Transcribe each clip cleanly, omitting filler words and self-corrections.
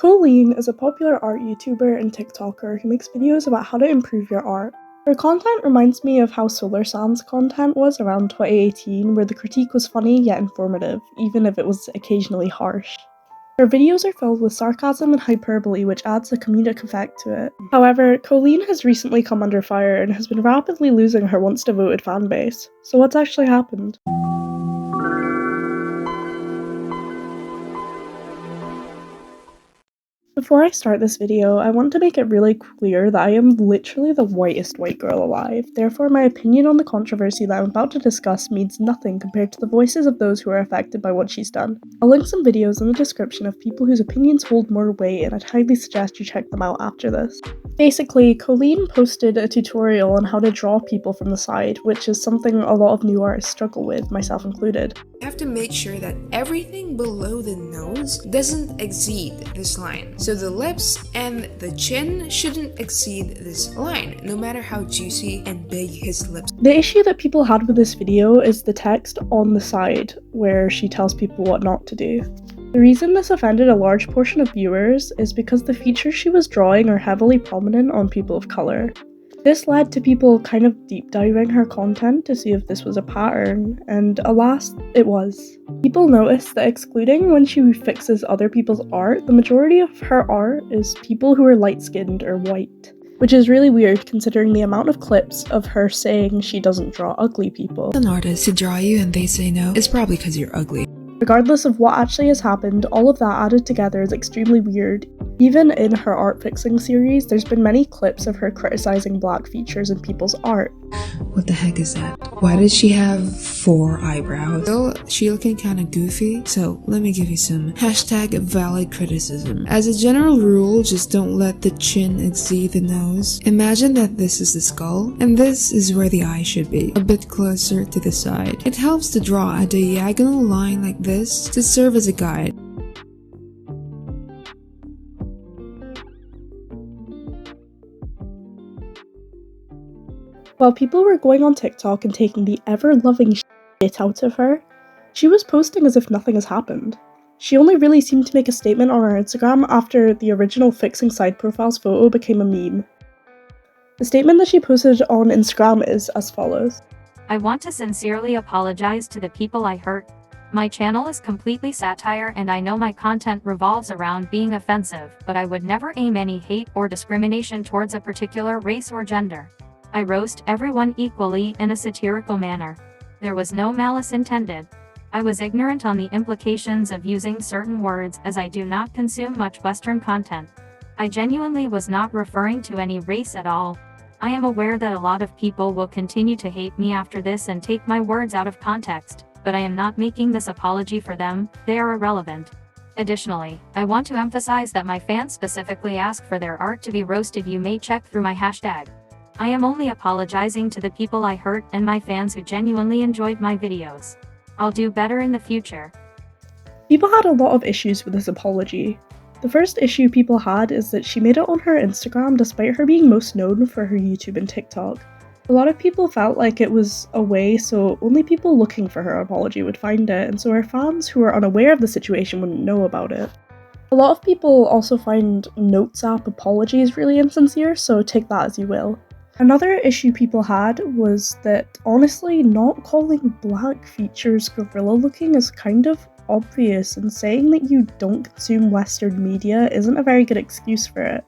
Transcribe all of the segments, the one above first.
Kooleen is a popular art YouTuber and TikToker who makes videos about how to improve your art. Her content reminds me of how Solar Sands content was around 2018, where the critique was funny yet informative, even if it was occasionally harsh. Her videos are filled with sarcasm and hyperbole, which adds a comedic effect to it. However, Kooleen has recently come under fire and has been rapidly losing her once devoted fanbase. So what's actually happened? Before I start this video, I want to make it really clear that I am literally the whitest white girl alive, therefore my opinion on the controversy that I'm about to discuss means nothing compared to the voices of those who are affected by what she's done. I'll link some videos in the description of people whose opinions hold more weight, and I'd highly suggest you check them out after this. Basically, Kooleen posted a tutorial on how to draw people from the side, which is something a lot of new artists struggle with, myself included. You have to make sure that everything below the nose doesn't exceed this line. So the lips and the chin shouldn't exceed this line, no matter how juicy and big his lips. The issue that people had with this video is the text on the side, where she tells people what not to do. The reason this offended a large portion of viewers is because the features she was drawing are heavily prominent on people of colour. This led to people kind of deep diving her content to see if this was a pattern, and alas, it was. People noticed that excluding when she fixes other people's art, the majority of her art is people who are light-skinned or white. Which is really weird considering the amount of clips of her saying she doesn't draw ugly people. An artist to draw you and they say no, it's probably because you're ugly. Regardless of what actually has happened, all of that added together is extremely weird. Even in her art fixing series, there's been many clips of her criticizing black features in people's art. What the heck is that? Why did she have 4 eyebrows? Still, she looking kinda goofy, so let me give you some #valid criticism. As a general rule, just don't let the chin exceed the nose. Imagine that this is the skull, and this is where the eye should be, a bit closer to the side. It helps to draw a diagonal line like this to serve as a guide. While people were going on TikTok and taking the ever-loving shit out of her, she was posting as if nothing has happened. She only really seemed to make a statement on her Instagram after the original fixing side profiles photo became a meme. The statement that she posted on Instagram is as follows. I want to sincerely apologize to the people I hurt. My channel is completely satire and I know my content revolves around being offensive, but I would never aim any hate or discrimination towards a particular race or gender. I roast everyone equally in a satirical manner. There was no malice intended. I was ignorant on the implications of using certain words as I do not consume much Western content. I genuinely was not referring to any race at all. I am aware that a lot of people will continue to hate me after this and take my words out of context, but I am not making this apology for them, they are irrelevant. Additionally, I want to emphasize that my fans specifically ask for their art to be roasted. You may check through my hashtag. I am only apologizing to the people I hurt and my fans who genuinely enjoyed my videos. I'll do better in the future. People had a lot of issues with this apology. The first issue people had is that she made it on her Instagram despite her being most known for her YouTube and TikTok. A lot of people felt like it was a way so only people looking for her apology would find it, and so her fans who are unaware of the situation wouldn't know about it. A lot of people also find Notes app apologies really insincere, so take that as you will. Another issue people had was that honestly not calling black features gorilla looking is kind of obvious, and saying that you don't consume Western media isn't a very good excuse for it.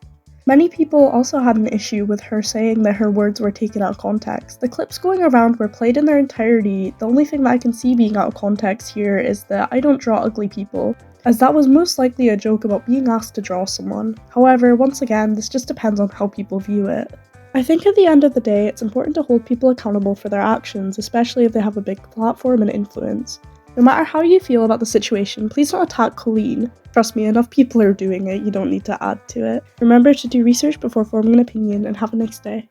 Many people also had an issue with her saying that her words were taken out of context. The clips going around were played in their entirety. The only thing that I can see being out of context here is that I don't draw ugly people, as that was most likely a joke about being asked to draw someone. However, once again, this just depends on how people view it. I think at the end of the day, it's important to hold people accountable for their actions, especially if they have a big platform and influence. No matter how you feel about the situation, please don't attack Kooleen. Trust me, enough people are doing it, you don't need to add to it. Remember to do research before forming an opinion, and have a nice day.